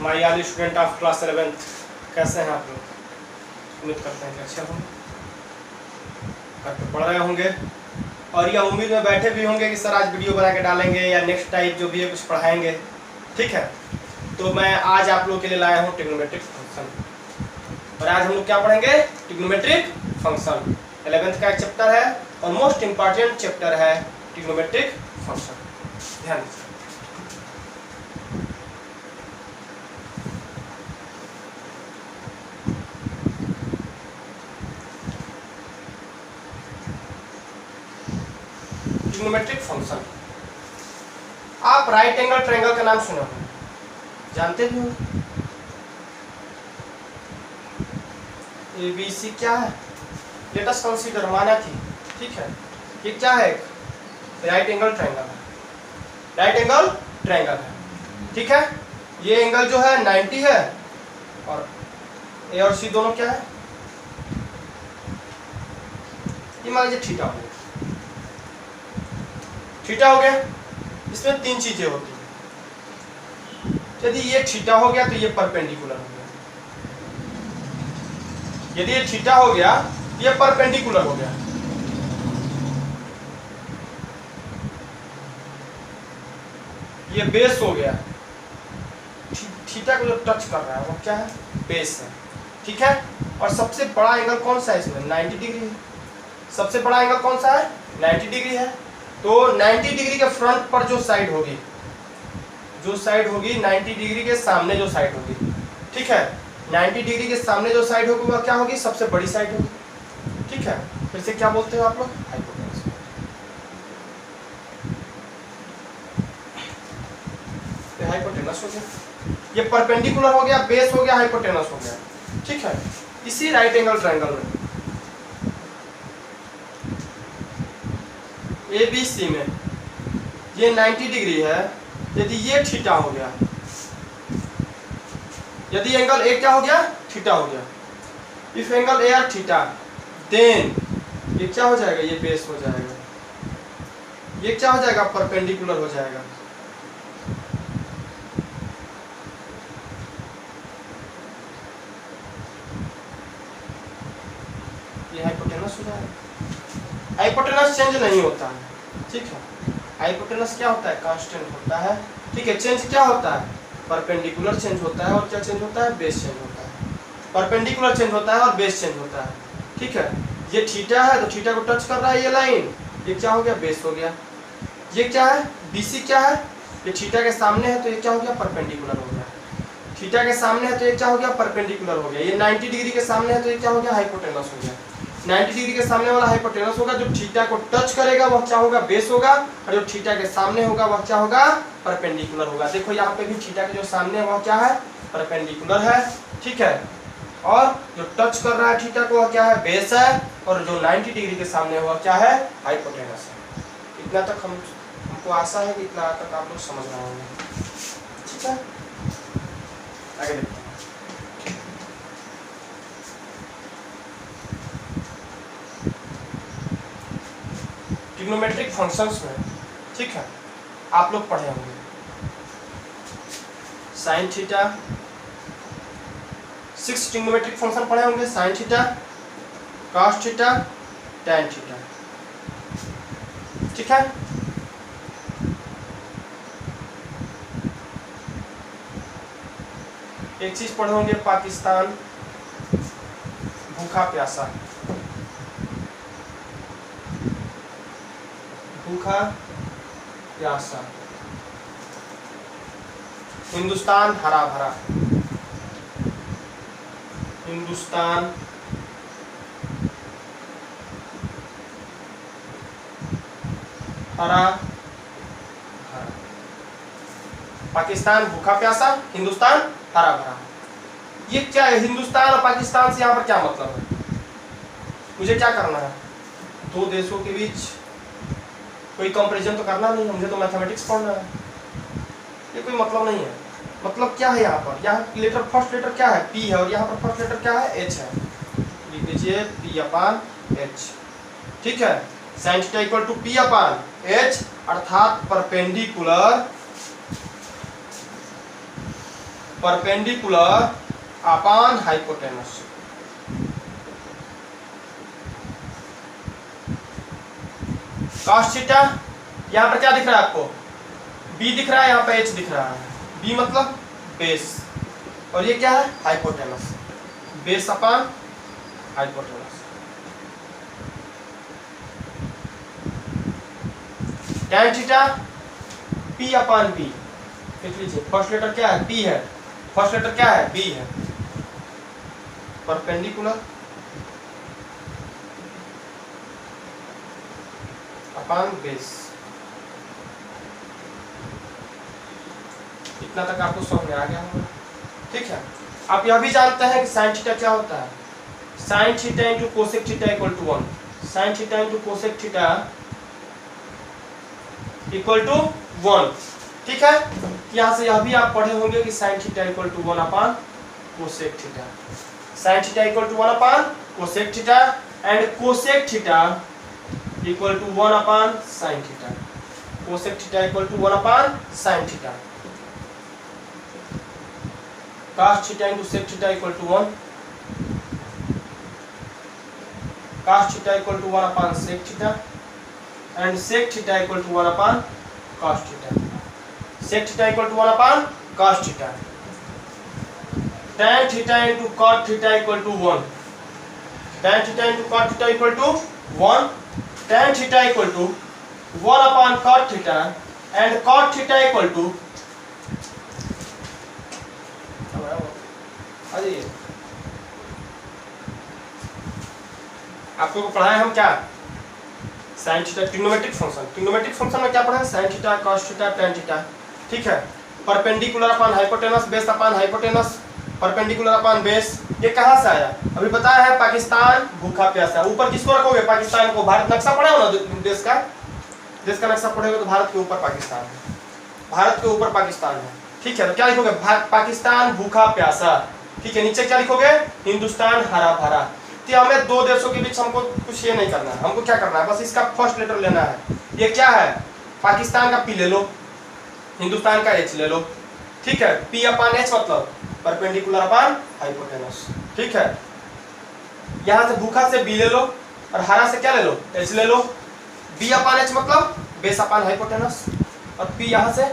My all student of class 11th, कैसे हैं आप लोग? उम्मीद करते हैं कि अच्छे होंगे, घर पे पढ़ रहे होंगे और यह उम्मीद में बैठे भी होंगे कि सर आज वीडियो बना के डालेंगे या नेक्स्ट टाइप जो भी है कुछ पढ़ाएंगे। ठीक है, तो मैं आज आप लोग के लिए लाया हूँ ट्रिग्नोमेट्रिक फंक्शन। और आज हम लोग क्या पढ़ेंगे? Trigonometric function. 11th का एक चैप्टर है और मोस्ट इंपॉर्टेंट चैप्टर है ट्रिग्नोमेट्रिक फंक्शन। ध्यान दीजिए। ट्रिग्नोमेट्रिक फंक्शन, आप राइट एंगल ट्रायंगल का नाम सुना होगा, जानते भी हो। ABC क्या है? लेट अस कंसीडर, माना थी। ठीक है, ये क्या है? राइट एंगल ट्रायंगल है। राइट एंगल ट्रायंगल है। ठीक है, ये एंगल जो है 90 है और A और C दोनों क्या है? ये मान लीजिए थीटा हो गया। थीटा हो गया। इसमें तीन चीजें होती हैं। यदि ये थीटा हो गया तो ये परपेंडिकुलर हो गया। यदि ये थीटा हो गया ये परपेंडिकुलर हो गया। ये बेस हो गया। थीटा को जो टच कर रहा है वो क्या है? बेस है। ठीक है, और सबसे बड़ा एंगल कौन सा है इसमें? 90 डिग्री है। सबसे बड़ा एंगल कौन सा है? 90 डिग्री है। तो 90 डिग्री के फ्रंट पर जो साइड होगी, 90 डिग्री के सामने जो साइड होगी, ठीक है, 90 डिग्री के सामने जो साइड होगी वह क्या होगी? सबसे बड़ी साइड होगी। ठीक है, फिर से क्या बोलते हो आप लोग? हाइपोटेनस। हाइपोटेनस हो गया। ये परपेंडिकुलर हो गया, बेस हो गया, हाइपोटेनस हो गया। ठीक है, इसी राइट एंगल ट्रायंगल में ABC में ये 90 डिग्री है। यदि ये थीटा हो गया, यदि एंगल A क्या हो गया? थीटा हो गया। If angle A are theta, then ये क्या हो जाएगा? ये बेस हो जाएगा। ये क्या हो जाएगा? परपेंडिकुलर हो जाएगा। ये हाइपोटेनस हो जाएगा। हाइपोटेनस चेंज नहीं होता है। ठीक है, हाइपोटेनस क्या होता है? कांस्टेंट होता है। ठीक है, चेंज क्या होता है? परपेंडिकुलर चेंज होता है। और क्या चेंज होता है? बेस चेंज होता है। परपेंडिकुलर चेंज होता है और बेस चेंज होता है। ठीक है, ये थीटा है तो थीटा को टच कर रहा है ये लाइन, ये क्या हो गया? बेस हो गया। ये क्या है? BC क्या है? ये थीटा के सामने है तो ये क्या हो गया? परपेंडिकुलर हो गया। थीटा के सामने है तो ये क्या हो गया? परपेंडिकुलर हो गया। ये 90 डिग्री के सामने है तो ये क्या हो गया? हाइपोटेनस हो गया। 90 डिग्री के सामने वाला हाइपोटेनस होगा। जो थीटा को टच करेगा वह क्या होगा? बेस होगा। और जो थीटा के सामने होगा वह क्या होगा? परपेंडिकुलर होगा। देखो यहाँ पे भी थीटा के जो सामने है वह क्या है? परपेंडिकुलर है। ठीक है, और जो टच कर रहा है थीटा को वह क्या है? बेस है। और जो 90 डिग्री के सामने वह क्या है? हाइपोटेनस है। इतना तक हमको आशा है कि इतना तक आप लोग समझ रहे होंगे। ठीक है, आगे देखते हैं। ट्रिग्नोमेट्रिक फंक्शंस में, ठीक है, आप लोग पढ़े होंगे साइन थीटा। 6 ट्रिग्नोमेट्रिक फंक्शन पढ़े होंगे। Sign theta, cos theta, tan theta. ठीक है, एक चीज पढ़े होंगे, पाकिस्तान भूखा प्यासा। भूखा प्यासा। हिंदुस्तान हरा भरा। हिंदुस्तान हरा भरा। पाकिस्तान भूखा प्यासा, हिंदुस्तान हरा भरा। ये क्या है? हिंदुस्तान और पाकिस्तान से यहाँ पर क्या मतलब है? मुझे क्या करना है? दो देशों के बीच कोई कंपैरिजन तो करना नहीं है। मुझे तो मैथमेटिक्स पढ़ना है। ये कोई मतलब नहीं है। मतलब क्या है यहाँ पर? यहाँ लेटर, फर्स्ट लेटर क्या है? P है। और यहाँ पर फर्स्ट लेटर क्या है? H है। लिख दीजिए P/H। ठीक है, sine theta equal to P/H, अर्थात perpendicular perpendicular upon hypotenuse. Cos theta, यहाँ पर क्या दिख रहा है आपको, बी दिख रहा है, यहाँ पे एच दिख रहा है। बी मतलब बेस, और ये क्या है, hypotenuse, base upon hypotenuse. Tan theta P upon B, देख लीजिए फर्स्ट लेटर क्या है, पी है, फर्स्ट लेटर क्या है, बी है, परपेंडिकुलर अपॉन बेस। इतना तक आपको समझ में आ गया होगा, ठीक है। आप यह भी जानते हैं कि साइन थीटा क्या होता है, sine theta into cosec theta equal to 1, sine theta into cosec theta equal to 1, ठीक है। यहाँ से यह भी आप पढ़े होंगे कि sine theta equal to 1 upon cosec theta, sine theta equal to 1 upon cosec theta and cosec theta equal to 1 upon sine theta, cosec theta equal to 1 upon sine theta, cos theta into sec theta equal to 1, cos theta equal to 1 upon sec theta and sec theta equal to 1 upon cos theta, sec theta equal to 1 upon cos theta, tan theta into cot theta equal to 1, tan theta into cot theta equal to 1, tan theta equal to 1 upon cot theta and cot theta equal to, आपको पढ़ाए हम क्या, sine theta, trigonometric function, trigonometric function में क्या पढ़ा है, sine theta cos theta tan theta, ठीक है। Perpendicular upon hypotenuse, base upon hypotenuse, perpendicular upon base, ये कहाँ से आया, अभी बताया है, पाकिस्तान भूखा प्यासा। ऊपर किसको रखोगे, पाकिस्तान को, भारत नक्शा पढ़ा हो ना देश का, देश का नक्शा पढ़ेगा तो भारत के ऊपर पाकिस्तान है, भारत के ऊपर पाकिस्तान है, ठीक है। तो क्या लिखोगे, पाकिस्तान भूखा प्यासा, ठीक है। नीचे क्या लिखोगे, हिंदुस्तान हरा भरा। तो हमें दो देशों के बीच हमको कुछ ये नहीं करना है, हमको क्या करना है, बस इसका फर्स्ट लेटर लेना है। ये क्या है, पाकिस्तान का पी ले लो, हिंदुस्तान का एच ले लो, ठीक है। पी अपॉन एच मतलब परपेंडिकुलर अपॉन हाइपोटेनस, ठीक है। यहाँ से भूखा से बी ले लो और हरा से क्या ले लो, एच ले लो। बी अपॉन एच मतलब बेस अपॉन हाइपोटेनस, और पी यहाँ से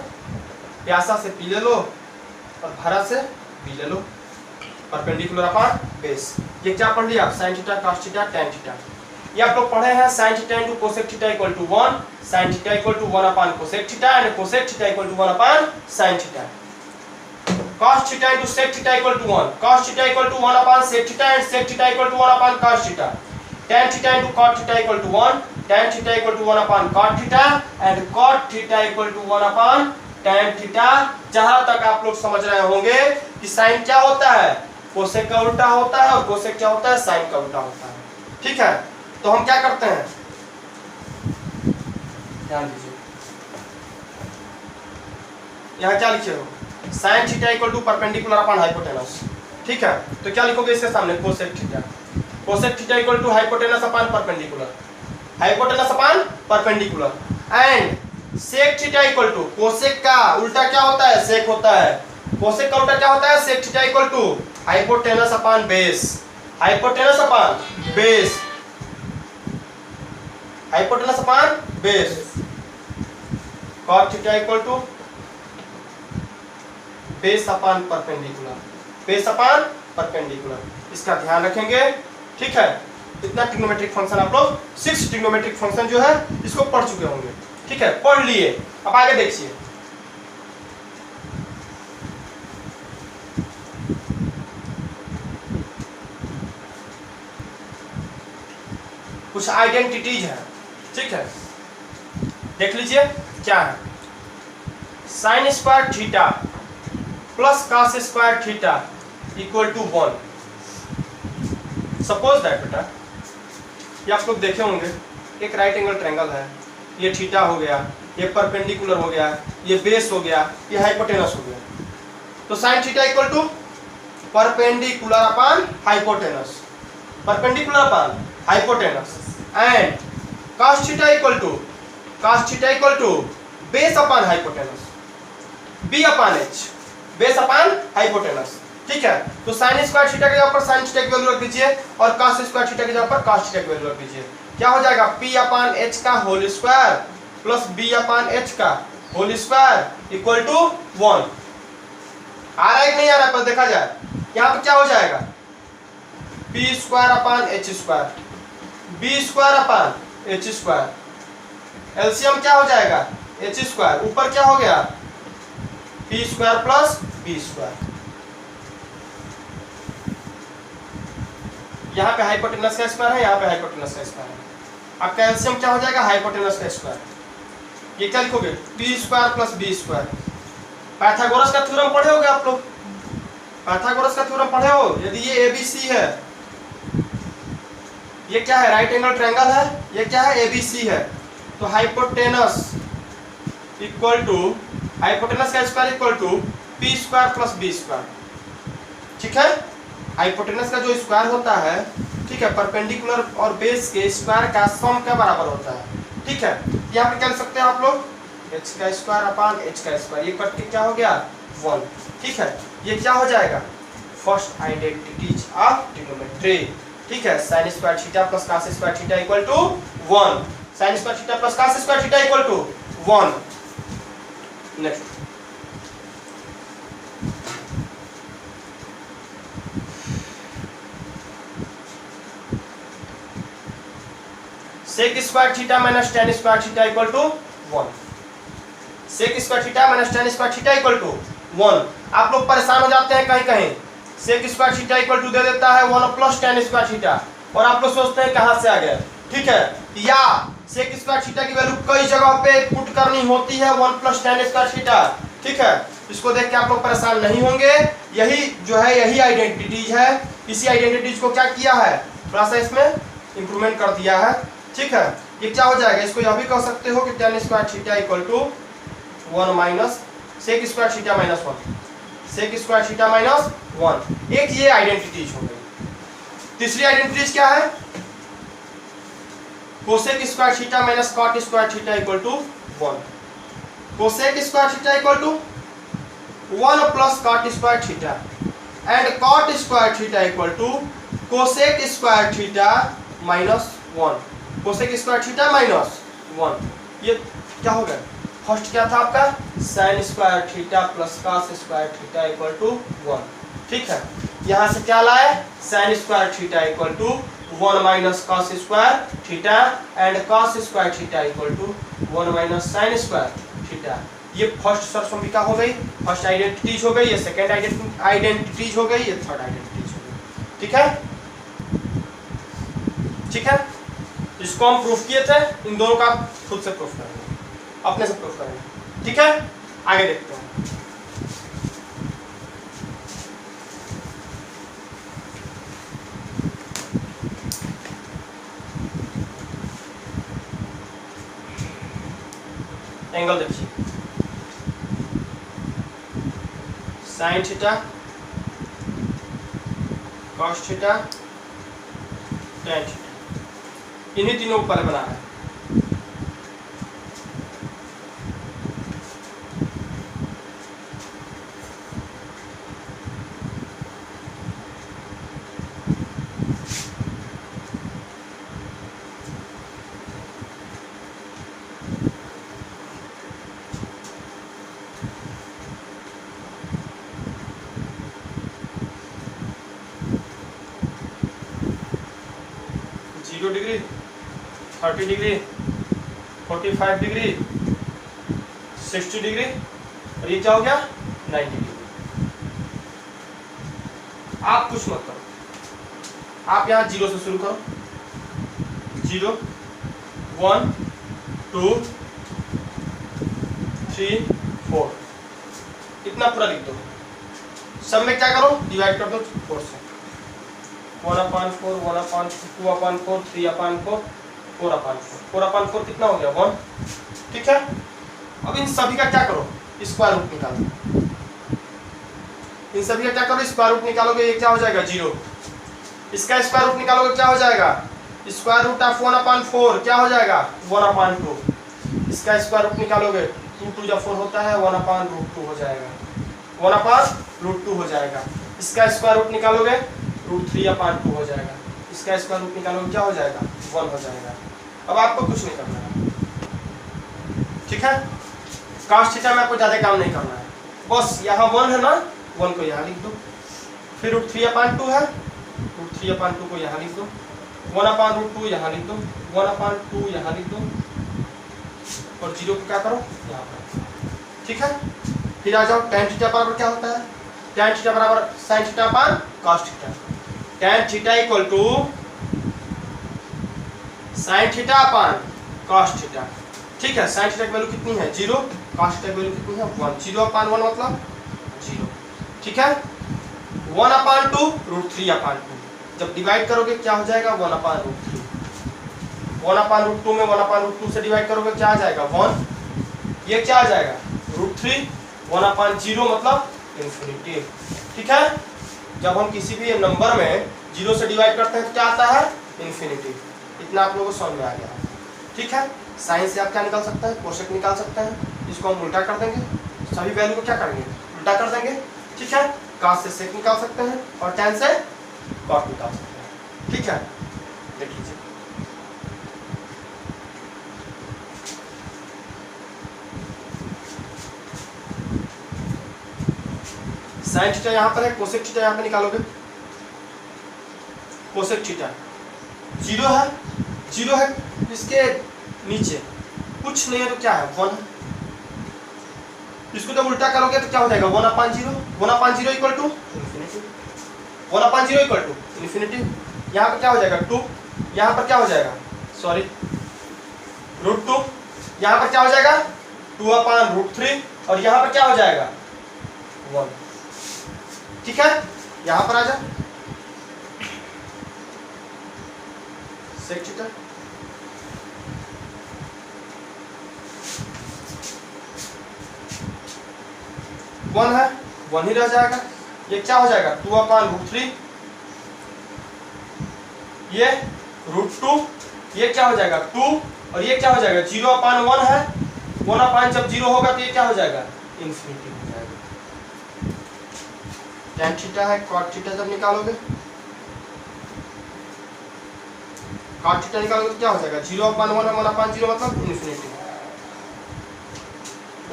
प्यासा से पी ले लो और भरा से बी ले लो, परपेंडिकुलर अपॉन बेस। ये क्या पढ़ लिया आप, sine theta cos theta tan theta. ये आप लोग पढ़े हैं sine theta into cosec theta equal to 1, sine theta equal to 1 upon cosec theta and cosec theta equal to 1 upon sine theta. cos theta into sec theta equal to 1, cos theta equal to 1 upon sec theta and sec theta equal to 1 upon cos theta. tan theta into cot theta equal to 1, tan theta equal to 1 upon cot theta and cot theta equal to 1 upon tan theta. जहां तक आप लोग समझ रहे होंगे कि sin क्या होता है, कोसेक का उल्टा होता है, और कोसेक क्या होता है, sin का उल्टा होता है, ठीक है। तो हम क्या करते हैं, ध्यान दीजिए, यहाँ क्या लिखे हो, sin theta equal to perpendicular upon hypotenuse, ठीक है। तो क्या लिखोगे इसके सामने, cosec theta, cosec theta equal to hypotenuse upon perpendicular, hypotenuse upon perpendicular and sec theta equal to, cosec का उल्टा क्या होता है, sec होता है, कोसेक का उल्टा क्या होता है, sec theta equal to hypotenuse upon base, hypotenuse upon base, hypotenuse upon base, cot theta equal to base upon perpendicular, base upon perpendicular. इसका ध्यान रखेंगे, ठीक है। इतना ट्रिग्नोमेट्रिक फंक्शन आप लोग 6 ट्रिग्नोमेट्रिक फंक्शन जो है इसको पढ़ चुके होंगे, ठीक है, पढ़ लिए। अब आगे देखिए, कुछ आइडेंटिटीज है, ठीक है, देख लीजिए क्या है। Sine square theta plus cos square theta equal to 1। Suppose that बेटा, ये आप लोग देखे होंगे, एक राइट एंगल ट्रायंगल है, ये थीटा हो गया, ये परपेंडिकुलर हो गया, ये बेस हो गया, ये हाइपोटेनस हो गया। तो sine theta equal to perpendicular upon hypotenuse, perpendicular upon hypotenuse and cos theta equal to, cos theta equal to base upon hypotenuse, b upon h, base upon hypotenuse. ठीक है, तो साइन स्क्वायर थीटा के जगह पर sine theta की value रख दीजिए और cos स्क्वायर थीटा की जगह पर cos थीटा की वैल्यू रख दीजिए। क्या हो जाएगा, p/h का होल स्क्वायर प्लस b/h का होल स्क्वायर इक्वल टू 1। आ रहा है कि नहीं आ रहा है, पर देखा जाए यहाँ पे क्या हो जाएगा, p²/h², b²/h², एलसीएम क्या हो जाएगा h², ऊपर क्या हो गया p² प्लस b²। यहाँ पे हाइपोटेनस का स्क्वायर है, यहाँ पे हाइपोटेनस का स्क्वायर है। अब कैल्शियम क्या हो जाएगा, हाइपोटेनस का स्क्वायर। ये क्या लिखोगे, p² प्लस b²। पाइथागोरस का थ्योरम पढ़े होगे आप लोग, पाइथागोरस का थ्योरम पढ़े हो। यदि ये ABC है, ये क्या है, राइट एंगल ट्रायंगल है, ये क्या है, ABC है, तो हाइपोटेनस इक्वल टू, हाइपोटेनस का square equal to p² plus b²। ठीक है, हाइपोटेनस का जो स्क्वायर होता है, ठीक है, परपेंडिकुलर और बेस के स्क्वायर का सम के बराबर होता है। ठीक है, यहाँ पे क्या लिख सकते हैं आप लोग, h²/h², ये कट के क्या हो गया 1। ठीक है, ये क्या हो जाएगा, फर्स्ट आइडेंटिटीज ऑफ ट्रिग्नोमेट्री। ठीक है, sin square theta plus cos square theta equal to 1, sin square theta plus cos square theta equal to 1। Next, sec square theta minus tan square theta equal to 1, sec square theta minus tan square theta equal to 1। आप लोग परेशान हो जाते हैं कहीं कहीं, sec square theta equal to दे देता है 1 प्लस tan स्क्वायर थीटा, और आप लोग सोचते हैं कहां से आ गया। ठीक है, या sec स्क्वायर थीटा की वैल्यू कई जगह पे पुट करनी होती है 1 प्लस tan स्क्वायर थीटा। ठीक है, इसको देख के आप लोग परेशान नहीं होंगे। यही जो है, यही आइडेंटिटीज है, इसी आइडेंटिटीज को क्या किया है, थोड़ा सा इसमें इंप्रूवमेंट कर दिया है। ठीक है, ये क्या हो जाएगा, इसको यह भी कह सकते हो कि tan square theta equal to 1 minus sec square theta minus 1, sec square theta minus 1। एक ये आइडेंटिटीज हो गई। तीसरी आइडेंटिटीज क्या है, cosec square theta minus cot square theta equal to 1, cosec square theta equal to 1 plus cot square theta and cot square theta equal to cosec square theta minus 1, cosec square theta minus 1। ये क्या हो गया, first क्या था आपका, sin square theta plus cos square theta equal to 1। ठीक है, यहाँ से क्या लाए, sin square theta equal to 1 minus cos square theta and cos square theta equal to 1 minus sin square theta. ये फर्स्ट सर्वसम्मिका हो गई, फर्स्ट आइडेंटिटीज हो गई, ये सेकंड आइडेंटिटीज हो गई, ये थर्ड आइडेंटिटीज हो गई। ठीक है, ठीक है, इसको हम प्रूफ किए थे, इन दोनों का खुद से प्रूफ करेंगे, अपने से प्रूफ करेंगे। ठीक है, आगे देखते हैं। एंगल देखिए, sign theta, cos theta, tan theta, इन्हीं तीनों को पहले बनाना है। डिग्री, 30 डिग्री, 45 डिग्री, 60 डिग्री, और ये क्या हो गया 90 डिग्री। आप कुछ मत करो, आप यहाँ 0 से शुरू करो, 0 1 2 3 4, इतना पूरा लिख दो। सब में क्या करो, डिवाइड कर दो 4 से, 1/4, 1/4, 2/4, 3/4, 4/4, 4/4 कितना हो गया 1। ठीक है, अब इन सभी का क्या करो, स्क्वायर रूट निकालो। इन सभी का क्या करो, स्क्वायर रूट निकालोगे, ये क्या हो जाएगा 0। इसका स्क्वायर रूट निकालोगे क्या हो जाएगा, स्क्वायर रूट ऑफ 1/4 क्या हो जाएगा 1/2। इसका स्क्वायर रूट निकालोगे 2 2 4 होता है, 1/√2 हो जाएगा। 1/√2 हो जाएगा। इसका स्क्वायर रूट निकालोगे √3/2 हो जाएगा। इसका स्क्वायर रूट निकालोगे क्या हो जाएगा 1 हो जाएगा। अब आपको कुछ नहीं करना है, ठीक है। cos थीटा में आपको ज्यादा काम नहीं करना है, बस यहाँ 1 है ना, 1 को यहाँ लिख दो, फिर √3/2 है, √3/2 को यहाँ लिख दो, 1/√2 यहाँ लिख दो, 1/2 यहाँ लिख दो, और 0 को क्या करो यहाँ पर, ठीक है। फिर आ जाओ tan थीटा बराबर क्या होता है, tan थीटा बराबर sin theta upon cos theta, tan theta equal to sin theta upon cos theta, ठीक है। sin थीटा की वैल्यू कितनी है 0, cos थीटा की वैल्यू कितनी है 1, 0/1 मतलब 0, ठीक है। 1/2 √3/2, जब डिवाइड करोगे क्या हो जाएगा 1/√3, 1/√2 में 1/√2 से डिवाइड करोगे क्या आ जाएगा 1, ये क्या आ जाएगा √3, 1/0 मतलब इंफिनिटी, ठीक है। जब हम किसी भी नंबर में 0 से डिवाइड करते हैं तो क्या आता है इंफिनिटी। इतना आप लोगों को समझ में आ गया, ठीक है। साइन से आप क्या निकाल सकते हैं, कोसेक निकाल सकते हैं, इसको हम उल्टा कर देंगे, सभी वैल्यू को क्या करेंगे उल्टा कर देंगे, ठीक है। cos से sec निकाल सकते हैं और tan से cos निकाल सकते हैं, ठीक है। देख लीजिए sin थीटा यहाँ पर है, कोसेक थीटा यहाँ पे निकालोगे, कोसेक थीटा 0 है, 0 है, इसके नीचे कुछ नहीं है तो क्या है 1, इसको जब उल्टा करोगे तो क्या हो जाएगा 1/0, 1/0 equal to infinity, 1/0 equal to infinity. यहाँ पर क्या हो जाएगा 2, यहाँ पर क्या हो जाएगा सॉरी √2, यहाँ पर क्या हो जाएगा 2/√3, और यहाँ पर क्या हो जाएगा 1, ठीक है। यहाँ पर आ जाओ sec थीटा, वन है 1 ही रह जाएगा, ये क्या हो जाएगा 2/√3, ये √2, ये क्या हो जाएगा 2, और ये क्या हो जाएगा 0/1 है, 1/, जब 0 होगा तो ये क्या हो जाएगा इंफिनिटी हो जाएगा। tan थीटा है, cot थीटा जब निकालोगे, cot थीटा निकालोगे तो क्या हो जाएगा 0/1 है, 1/0 मतलब इंफिनिटी,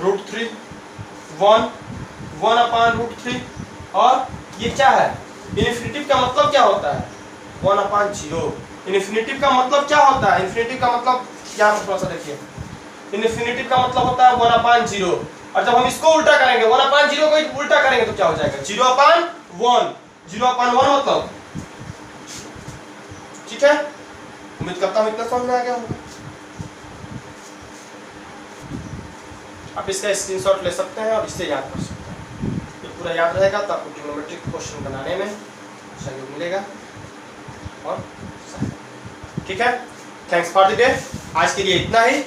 √3 1, 1/√3, और ये क्या है इन्फिनिटिव का मतलब क्या होता है 1/0, इन्फिनिटिव का मतलब क्या होता है, इन्फिनिटिव का मतलब यहाँ पर थोड़ा सा देखिए, इन्फिनिटिव का मतलब होता है 1/0, और जब हम इसको उल्टा करेंगे 1/0 को उल्टा करेंगे तो क्या हो जाएगा 0/1, 0/1 मतलब, ठीक है। उम्मीद करता हूँ इतना समझ में आ गया होगा। आप इसका स्क्रीनशॉट ले सकते हैं और इससे याद कर सकते हैं, ये पूरा याद रहेगा तो आपको ट्रिग्नोमेट्रिक क्वेश्चन बनाने में सहयोग मिलेगा, और ठीक है। थैंक्स फॉर द डे, आज के लिए इतना ही,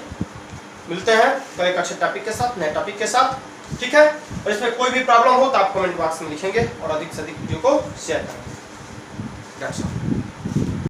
मिलते हैं तो एक अच्छे टॉपिक के साथ, नए टॉपिक के साथ, ठीक है। और इसमें कोई भी प्रॉब्लम हो तो आप कमेंट बॉक्स में लिखेंगे और अधिक से अधिक वीडियो को शेयर करेंगे।